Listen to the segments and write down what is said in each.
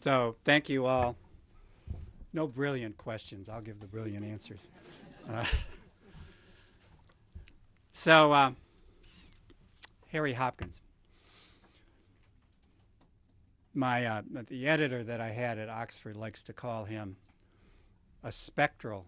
So thank you all. No brilliant questions. I'll give the brilliant answers. So Harry Hopkins. The editor that I had at Oxford likes to call him a spectral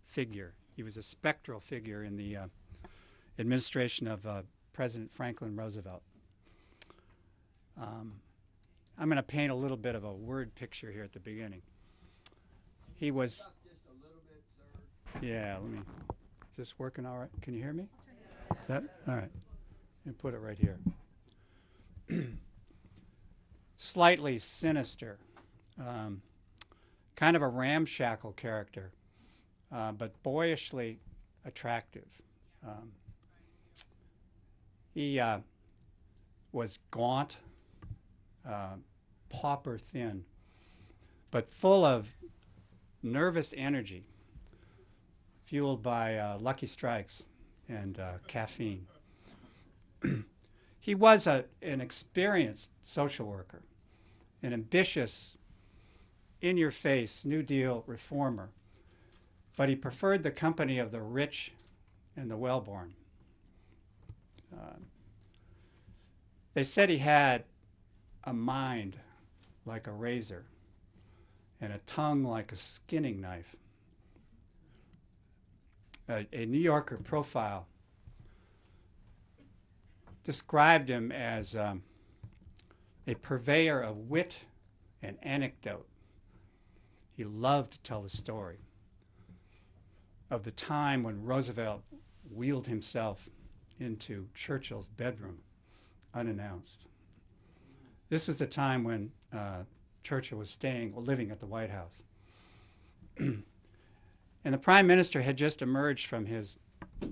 figure. He was a spectral figure in the administration of President Franklin Roosevelt. I'm going to paint a little bit of a word picture here at the beginning. He was... Just a little bit, sir. Yeah, let me... Is this working all right? Can you hear me? Is that all right? Let me put it right here. Slightly sinister, kind of a ramshackle character, but boyishly attractive. He was gaunt, pauper thin, but full of nervous energy, fueled by Lucky Strikes and caffeine. He was an experienced social worker, an ambitious, in-your-face New Deal reformer, but he preferred the company of the rich and the well-born. They said he had a mind like a razor and a tongue like a skinning knife. A New Yorker profile described him as a purveyor of wit and anecdote. He loved to tell the story of the time when Roosevelt wheeled himself into Churchill's bedroom unannounced. This was the time when Churchill was living at the White House. And the Prime Minister had just emerged from his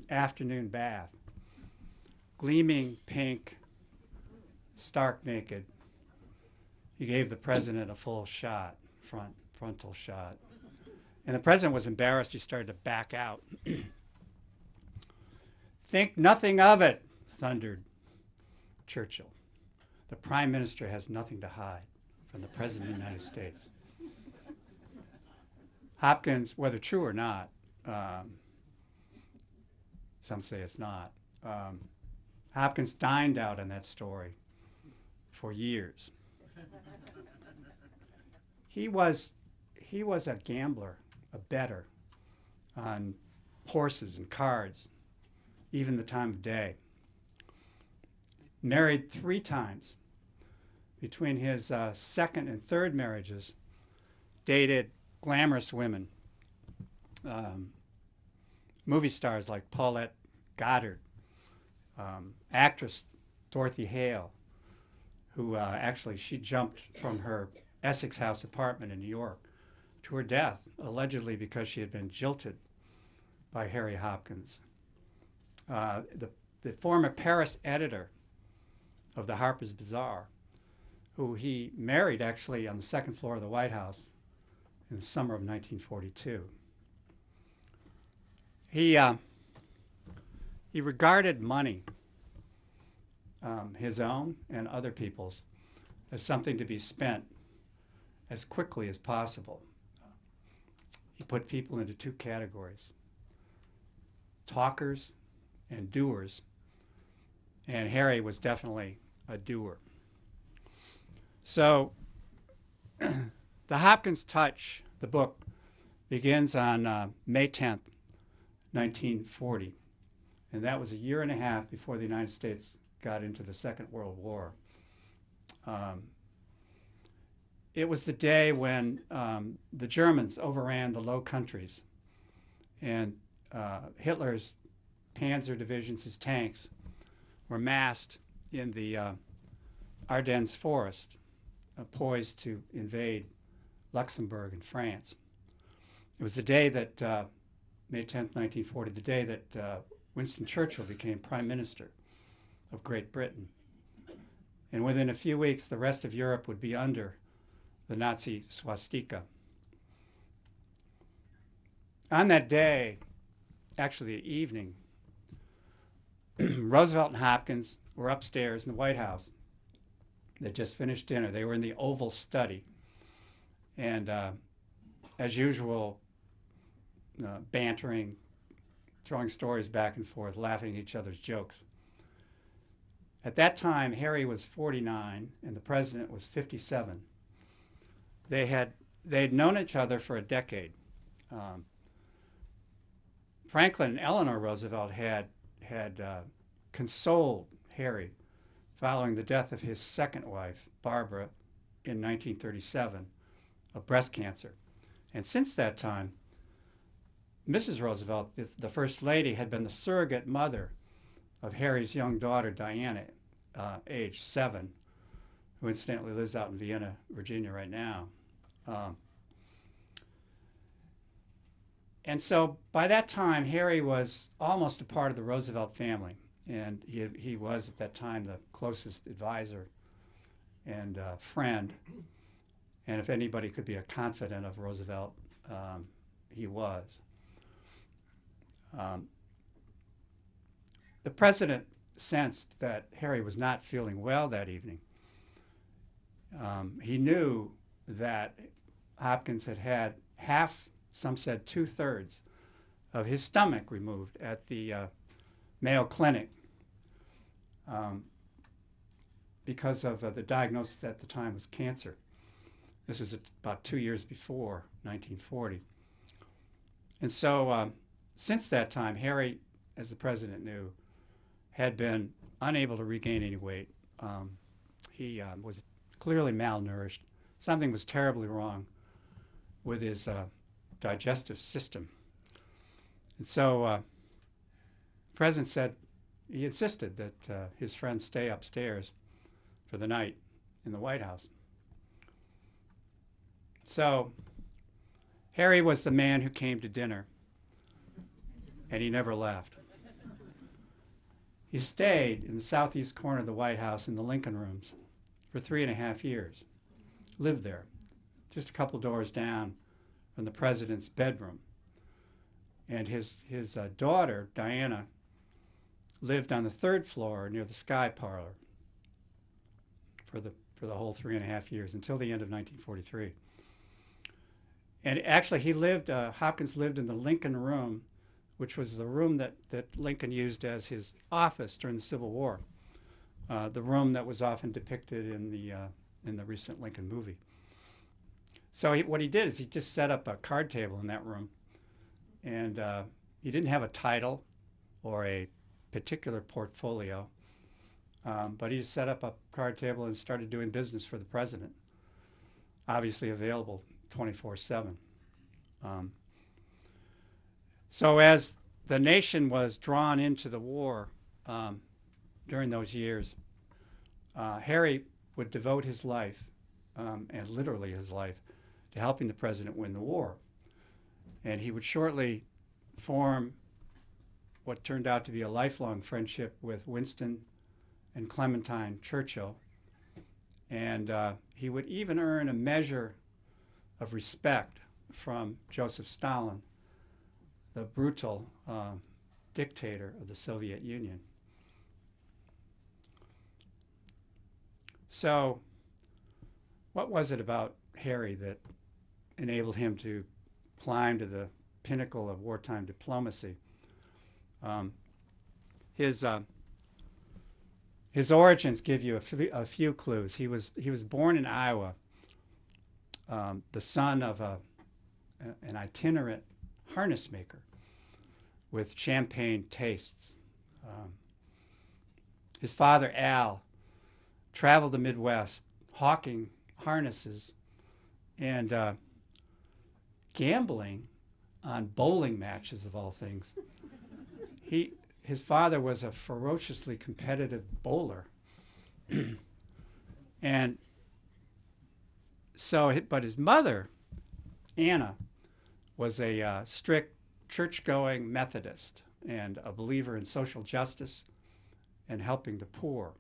afternoon bath, gleaming pink, stark naked. He gave the president a full shot, frontal shot. And the president was embarrassed. He started to back out. "Think nothing of it," thundered Churchill. "The Prime Minister has nothing to hide from the President of the United States." Hopkins, whether true or not, some say it's not, Hopkins dined out on that story for years. He was a gambler, a bettor on horses and cards, even the time of day. Married 3 times. Between his second and third marriages, dated glamorous women, movie stars like Paulette Goddard, actress Dorothy Hale, who actually she jumped from her Essex House apartment in New York to her death, allegedly because she had been jilted by Harry Hopkins. The former Paris editor of the Harper's Bazaar, who he married actually on the second floor of the White House in the summer of 1942. He regarded money, his own and other people's, as something to be spent as quickly as possible. He put people into 2 categories: talkers and doers, and Harry was definitely a doer. So the Hopkins Touch, the book, begins on May 10th, 1940, and that was a year and a half before the United States got into the Second World War. It was the day when the Germans overran the Low Countries, and Hitler's panzer divisions, his tanks, were massed in the Ardennes forest, poised to invade Luxembourg and France. It was the day that, May 10th, 1940, the day that Winston Churchill became Prime Minister of Great Britain. And within a few weeks, the rest of Europe would be under the Nazi swastika. On that day, actually the evening, Roosevelt and Hopkins were upstairs in the White House. They just finished dinner. They were in the Oval Study, and as usual, bantering, throwing stories back and forth, laughing at each other's jokes. At that time, Harry was 49 and the president was 57. They'd known each other for a decade. Franklin and Eleanor Roosevelt had consoled Harry following the death of his second wife, Barbara, in 1937 of breast cancer. And since that time, Mrs. Roosevelt, the First Lady, had been the surrogate mother of Harry's young daughter, Diana, age 7, who incidentally lives out in Vienna, Virginia right now. And so by that time, Harry was almost a part of the Roosevelt family. And he was, at that time, the closest advisor and friend. And if anybody could be a confidant of Roosevelt, he was. The president sensed that Harry was not feeling well that evening. He knew that Hopkins had had half, some said 2/3, of his stomach removed at the Mayo Clinic because of the diagnosis at the time was cancer. This is about 2 years before 1940. And so since that time, Harry, as the president knew, had been unable to regain any weight. He was clearly malnourished. Something was terribly wrong with his digestive system. And so the president said, he insisted that his friend stay upstairs for the night in the White House. So Harry was the man who came to dinner, and he never left. He stayed in the southeast corner of the White House in the Lincoln Rooms for 3.5 years, lived there, just a couple doors down from the president's bedroom. And his daughter, Diana, lived on the 3rd floor near the Sky Parlor for the whole 3.5 years until the end of 1943. And actually, Hopkins lived in the Lincoln Room, which was the room that Lincoln used as his office during the Civil War, the room that was often depicted in the recent Lincoln movie. So what he did is he just set up a card table in that room, and he didn't have a title or a particular portfolio, but he just set up a card table and started doing business for the president, obviously available 24/7. So as the nation was drawn into the war during those years, Harry would devote his life, and literally his life, to helping the president win the war. And he would shortly form what turned out to be a lifelong friendship with Winston and Clementine Churchill. And he would even earn a measure of respect from Joseph Stalin, the brutal dictator of the Soviet Union. So what was it about Harry that enabled him to climb to the pinnacle of wartime diplomacy? His origins give you a few clues. He was born in Iowa, the son of an itinerant harness maker with champagne tastes. His father, Al, traveled the Midwest hawking harnesses and gambling on bowling matches, of all things. His father was a ferociously competitive bowler. And so, but his mother, Anna, was a strict church-going Methodist and a believer in social justice and helping the poor.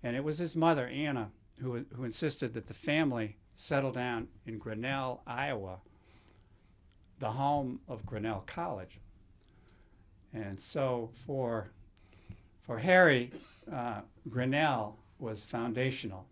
And it was his mother, Anna, who insisted that the family settle down in Grinnell, Iowa, the home of Grinnell College. And so for Harry, Grinnell was foundational.